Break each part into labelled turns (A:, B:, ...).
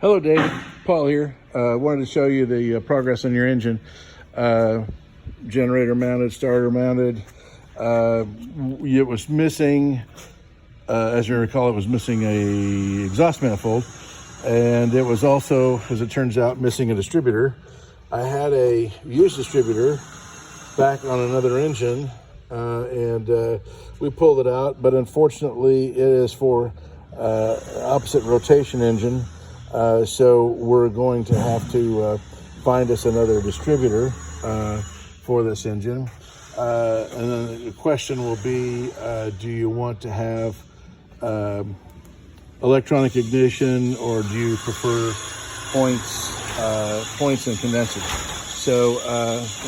A: Hello, David. Paul here. Wanted to show you the progress on your engine. Generator mounted, starter mounted. It was missing, as you recall, it was missing a exhaust manifold, and it was also, as it turns out, missing a distributor. I had a used distributor back on another engine, and we pulled it out, but unfortunately it is for opposite rotation engine. So we're going to have to find us another distributor for this engine. And then the question will be, do you want to have electronic ignition, or do you prefer points and condensers? So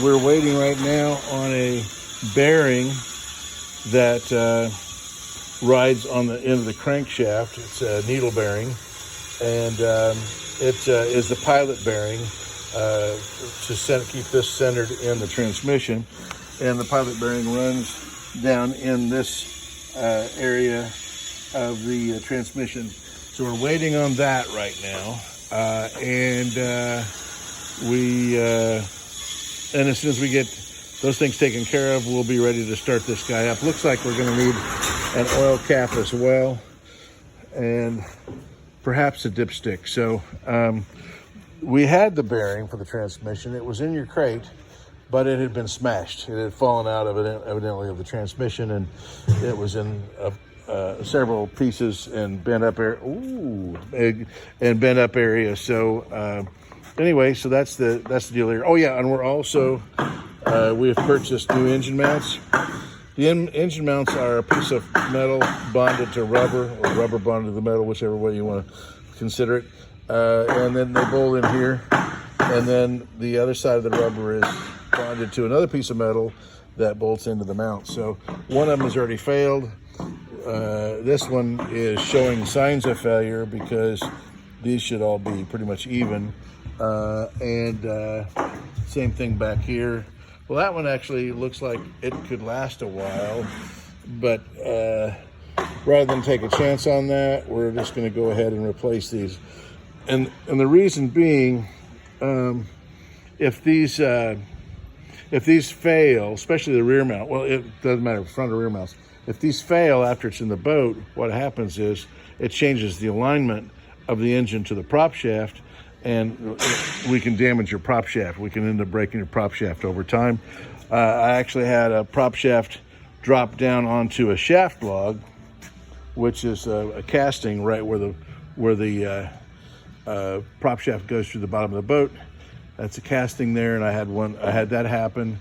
A: we're waiting right now on a bearing that rides on the end of the crankshaft. It's a needle bearing. And it is the pilot bearing to keep this centered in the transmission. And the pilot bearing runs down in this area of the transmission. So we're waiting on that right now. And as soon as we get those things taken care of, we'll be ready to start this guy up. Looks like we're going to need an oil cap as well, and perhaps a dipstick. So we had the bearing for the transmission. It was in your crate, but it had been smashed. It had fallen out of it, evidently, of the transmission, and it was in several pieces and bent up area. So anyway, so that's the deal here. Oh yeah, and we're also we have purchased new engine mounts. The engine mounts are a piece of metal bonded to rubber, or rubber bonded to the metal, whichever way you want to consider it. And then they bolt in here. And then the other side of the rubber is bonded to another piece of metal that bolts into the mount. So one of them has already failed. This one is showing signs of failure because these should all be pretty much even. Same thing back here. Well, that one actually looks like it could last a while, but rather than take a chance on that, we're just going to go ahead and replace these. And the reason being, if these fail, especially the rear mount, well, it doesn't matter front or rear mounts. If these fail after it's in the boat, what happens is it changes the alignment of the engine to the prop shaft, and we can damage your prop shaft. We can end up breaking your prop shaft over time. I actually had a prop shaft drop down onto a shaft log, which is a casting right where the prop shaft goes through the bottom of the boat. That's a casting there, and I had that happen,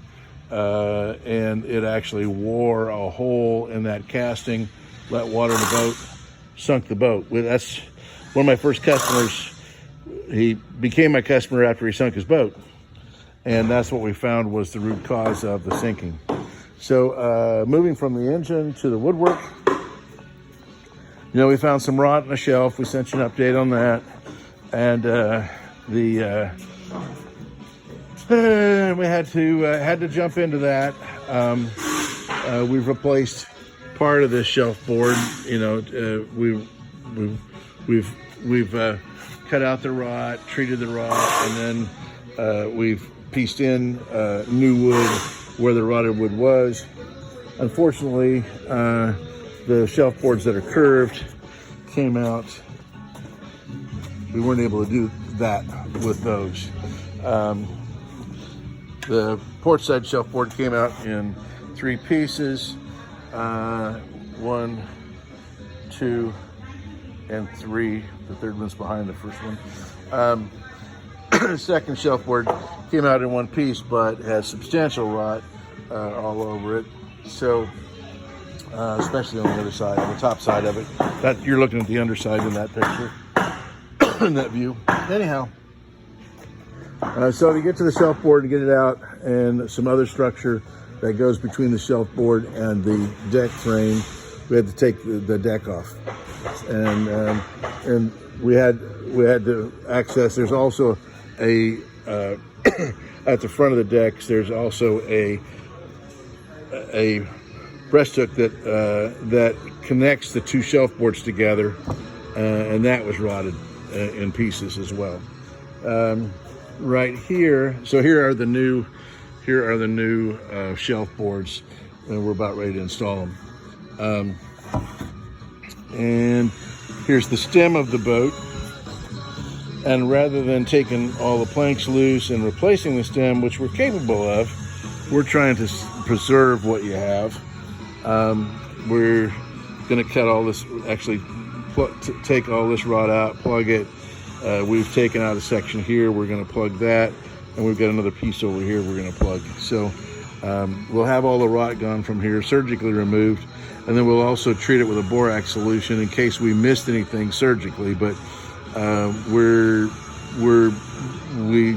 A: and it actually wore a hole in that casting, let water in the boat, sunk the boat. That's one of my first customers. He became my customer after he sunk his boat, and that's what we found was the root cause of the sinking. So moving from the engine to the woodwork, we found some rot on the shelf. We sent you an update on that, and we had to jump into that. We've replaced part of this shelf board. We've cut out the rot, treated the rot, and then we've pieced in new wood where the rotted wood was. Unfortunately, the shelf boards that are curved came out. We weren't able to do that with those. The port side shelf board came out in 3 pieces, 1, 2, and 3. The third one's behind the first one. Second shelf board came out in 1 piece, but has substantial rot all over it. So, especially on the other side, on the top side of it. That you're looking at the underside in that picture, in that view. Anyhow, so to get to the shelf board and get it out, and some other structure that goes between the shelf board and the deck frame, we had to take the deck off. And we had to access. There's also a at the front of the decks. There's also a breast hook that connects the 2 shelf boards together, and that was rotted. in pieces as well. Right here, so here are the new shelf boards, and we're about ready to install them. And here's the stem of the boat. And rather than taking all the planks loose and replacing the stem, which we're capable of, we're trying to preserve what you have. We're going to cut all this, actually take all this rod out, plug it. We've taken out a section here. We're going to plug that. And we've got another piece over here we're going to plug. So we'll have all the rot gone from here, surgically removed. And then we'll also treat it with a borax solution in case we missed anything surgically. But we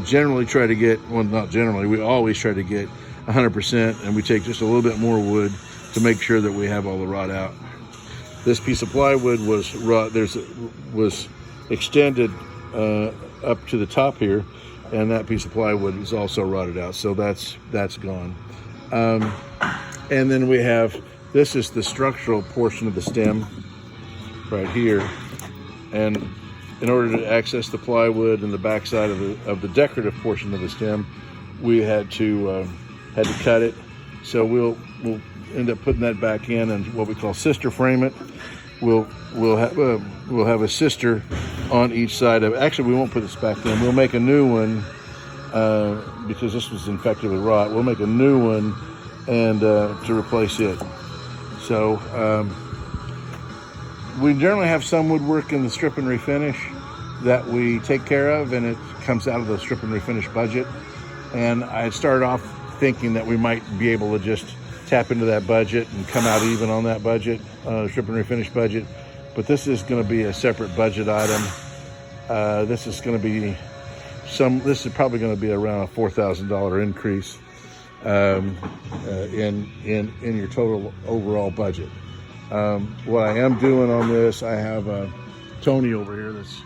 A: generally try to get, well, not generally, we always try to get 100%, and we take just a little bit more wood to make sure that we have all the rot out. This piece of plywood was extended up to the top here, and that piece of plywood is also rotted out, so that's gone. And then we have, this is the structural portion of the stem right here, and in order to access the plywood and the backside of the decorative portion of the stem, we had to cut it. So we'll end up putting that back in and what we call sister frame it. We'll have a sister on each side of it. Actually, we won't put this back in. We'll make a new one because this was infected with rot. We'll make a new one and to replace it. So we generally have some woodwork in the strip and refinish that we take care of, and it comes out of the strip and refinish budget. And I started off thinking that we might be able to just tap into that budget and come out even on that budget, strip and refinish budget. But this is going to be a separate budget item. This is probably going to be around a $4,000 increase in your total overall budget. What I am doing on this, I have Tony over here that's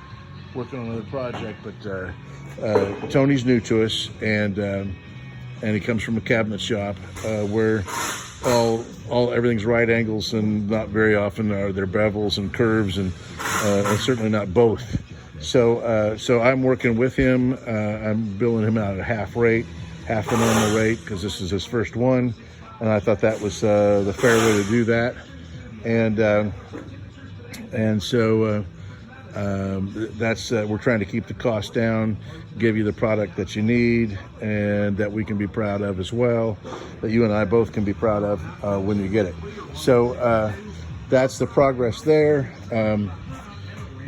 A: working on another project, but Tony's new to us, and he comes from a cabinet shop where everything's right angles, and not very often are there bevels and curves, and certainly not both. So I'm working with him. I'm billing him out at half the normal rate, because this is his first one, and I thought that was the fair way to do that. And so that's we're trying to keep the cost down, give you the product that you need and that we can be proud of as well, that you and I both can be proud of when you get it. So that's the progress there.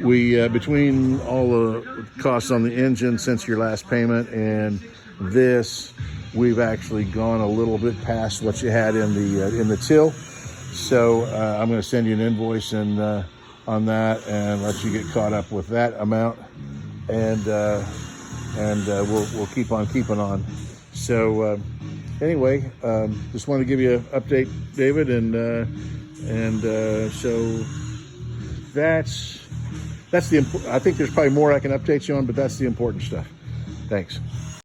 A: We between all the costs on the engine since your last payment and this, we've actually gone a little bit past what you had in the till. So I'm going to send you an invoice and on that, and let you get caught up with that amount, and we'll keep on keeping on. So anyway, just wanted to give you an update, David, and so that's the. I think there's probably more I can update you on, but that's the important stuff. Thanks.